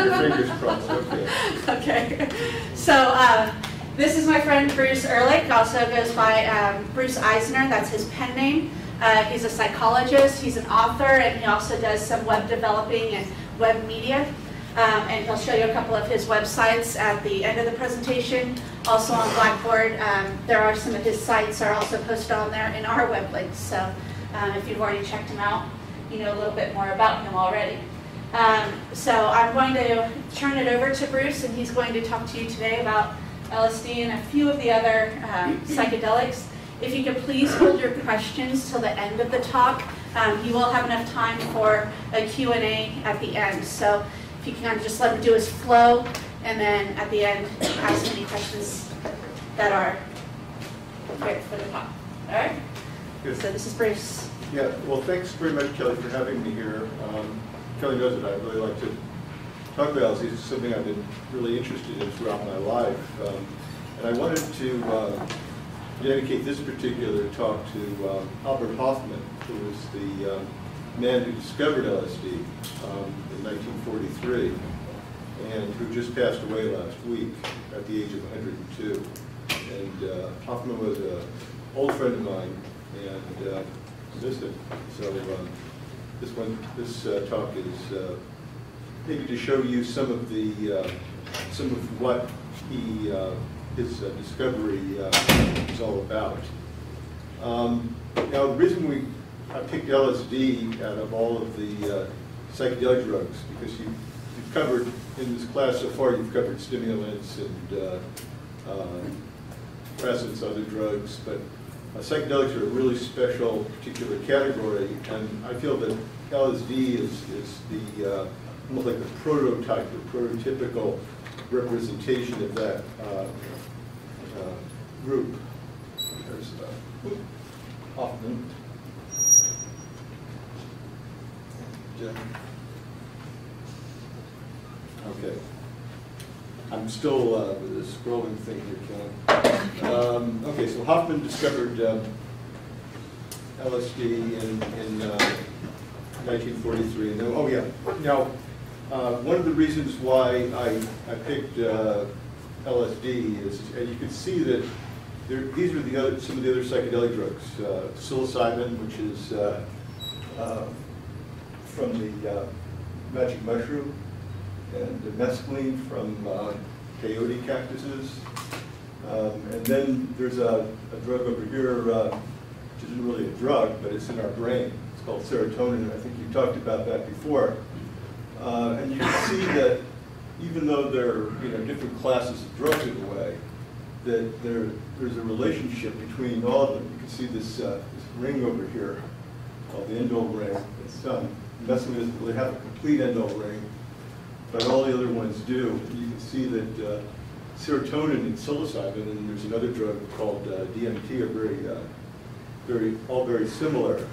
your fingers crossed, okay. Okay. So this is my friend Bruce Ehrlich, also goes by Bruce Eisner, that's his pen name. He's a psychologist, he's an author, and he also does some web developing and web media. And he'll show you a couple of his websites at the end of the presentation. Also on Blackboard, there are some of his sites are also posted on there in our web links. So if you've already checked him out, you know a little bit more about him already. So I'm going to turn it over to Bruce, and he's going to talk to you today about LSD and a few of the other psychedelics. If you could please hold your questions till the end of the talk, you will have enough time for a Q&A at the end. So if you can kind of just let him do his flow, and then at the end, ask any questions that are prepared for the talk. All right? Good. So this is Bruce. Yeah, well, thanks very much, Kelly, for having me here. Kelly knows that I really like to talk about LSD. It's something I've been really interested in throughout my life. And I wanted to dedicate this particular talk to Albert Hofmann, who was the man who discovered LSD in 1943, and who just passed away last week at the age of 102. And Hofmann was an old friend of mine, and missed him. So this talk is maybe to show you some of what his discovery is all about. Now, the reason I picked LSD out of all of the psychedelic drugs, because you've covered, in this class so far, you've covered stimulants and depressants, other drugs, but psychedelics are a really special particular category, and I feel that LSD is the almost like the prototype, the prototypical representation of that group. There's Hoffman. Okay. I'm still with this scrolling thing here, Kelly. Okay, so Hoffman discovered LSD in 1943. And then, oh yeah. Now, one of the reasons why I picked LSD is, and you can see that these are some of the other psychedelic drugs. Psilocybin, which is from the magic mushroom, and mescaline from peyote cactuses. And then there's a drug over here, which isn't really a drug, but it's in our brain. It's called serotonin. I think you talked about that before. And you can see that even though they're different classes of drugs in a way, that there's a relationship between all of them. You can see this ring over here called the indole ring. It's mescaline doesn't really have a complete indole ring, but all the other ones do. You can see that serotonin and psilocybin, and there's another drug called DMT, are all very similar.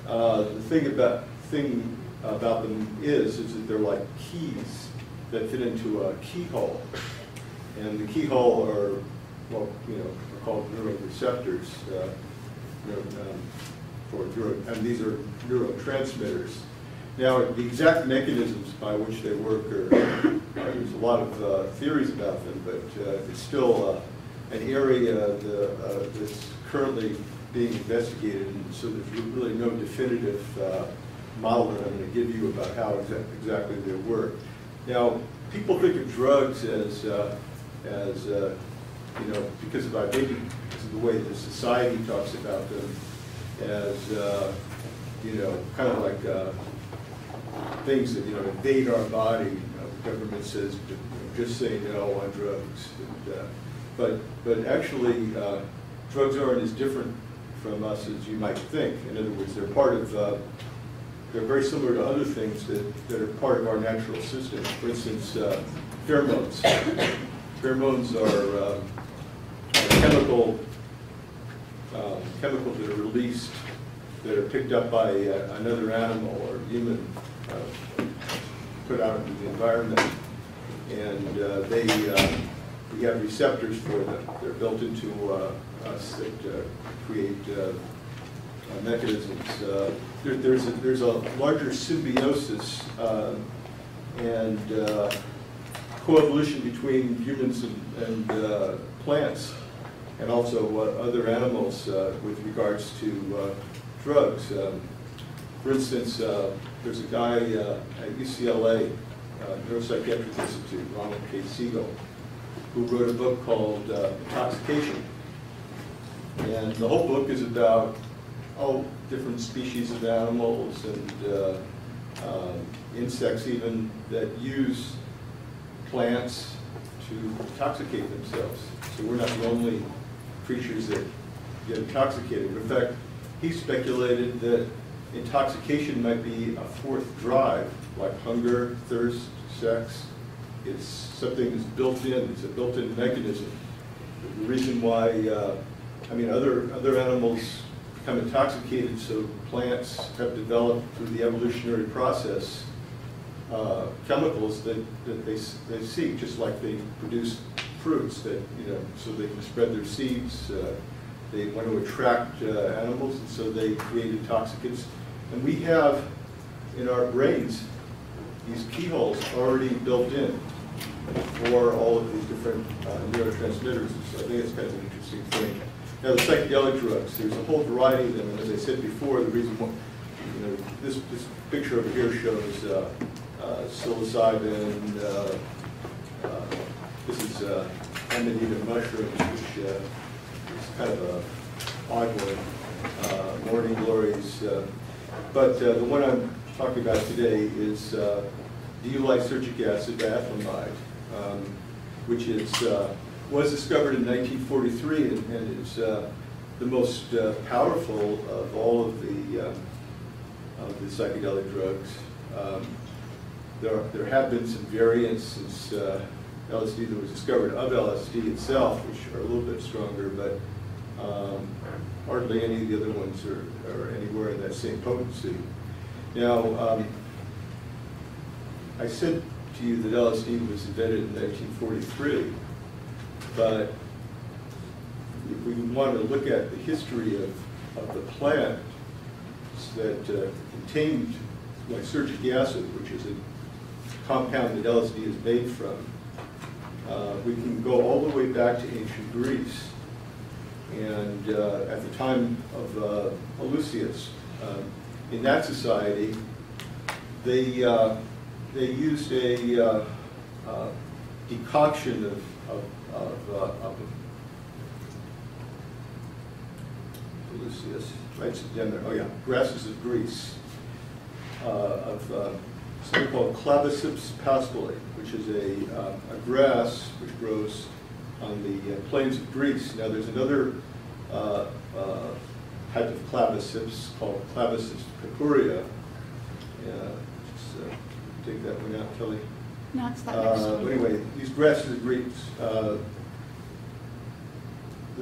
The thing about them is that they're like keys that fit into a keyhole, and the keyhole are called neuroreceptors, and these are neurotransmitters. Now, the exact mechanisms by which they work there's a lot of theories about them, but it's still an area that's currently being investigated, and so there's really no definitive model that I'm going to give you about how exactly they work. Now, people think of drugs as because of the way the society talks about them, as kind of like things that invade our body. The government says just say no on drugs, but actually drugs aren't as different from us as you might think. In other words, they're part of they're very similar to other things that are part of our natural system. For instance, pheromones. Pheromones are chemicals that are released, that are picked up by another animal or human, put out into the environment, and we have receptors for them. They're built into us that create mechanisms. There's a larger symbiosis and coevolution between humans and plants, and also other animals with regards to drugs. For instance, there's a guy at UCLA, Neuropsychiatric Institute, Ronald K. Siegel, who wrote a book called Intoxication. And the whole book is about different species of animals and insects even that use plants to intoxicate themselves. So we're not the only creatures that get intoxicated. In fact, he speculated that intoxication might be a fourth drive, like hunger, thirst, sex. It's something that's built in. It's a built-in mechanism. The reason why, other animals become intoxicated, so plants have developed through the evolutionary process chemicals that they seek, just like they produce fruits that, so they can spread their seeds. They want to attract animals, and so they create intoxicants. And we have in our brains these keyholes already built in for all of these different neurotransmitters. So I think it's kind of an interesting thing. Now, the psychedelic drugs, there's a whole variety of them, and as I said before, the reason why, this picture over here shows psilocybin. This is amanita mushrooms, which is kind of a odd one, morning glories. But the one I'm talking about today is D-lysergic acid diethylamide, which was discovered in 1943 and is the most powerful of all of the psychedelic drugs. There have been some variants since LSD that was discovered of LSD itself, which are a little bit stronger, but hardly any of the other ones are anywhere in that same potency. Now, I said to you that LSD was invented in 1943, but if we want to look at the history of the plant that contained lysergic acid, which is a compound that LSD is made from, we can go all the way back to ancient Greece. And at the time of Eleusis, in that society, they used a decoction of Eleusis, writes it down there. Oh yeah, grasses of Greece, of something called Claviceps paspali, which is a grass which grows on the plains of Greece. Now there's another type of claviceps called Claviceps purpurea. Just take that one out, Kelly. No, it's that next one. Anyway, these grasses of Greece, the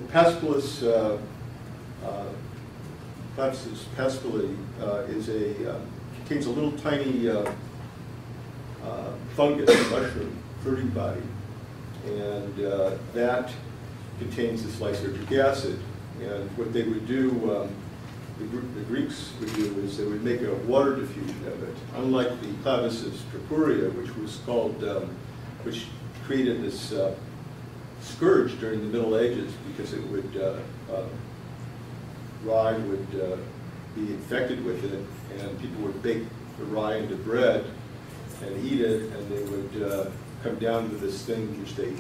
paspalus, Claviceps paspali contains a little tiny fungus, mushroom, fruiting body, and that contains this lysergic acid. And what they would do, the Greeks would do, is they would make a water diffusion of it. Unlike the Claviceps purpurea, which was called, which created this scourge during the Middle Ages because it would, rye would be infected with it, and people would bake the rye into bread and eat it, and they would come down to this thing which they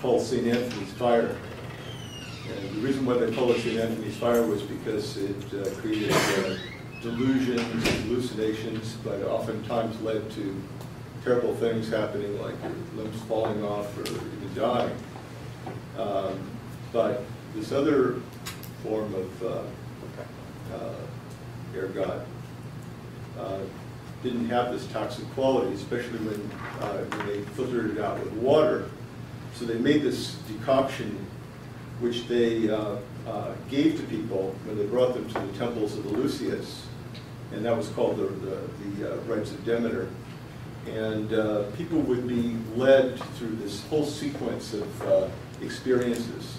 call St. Anthony's fire. And the reason why they call it St. Anthony's fire was because it created delusions, hallucinations, but oftentimes led to terrible things happening, like your limbs falling off or even dying. But this other form of ergot didn't have this toxic quality, especially when they filtered it out with water. So they made this decoction, which they gave to people when they brought them to the temples of Eleusis, and that was called the rites of Demeter. And people would be led through this whole sequence of experiences.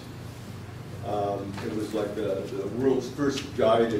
It was like the world's first guided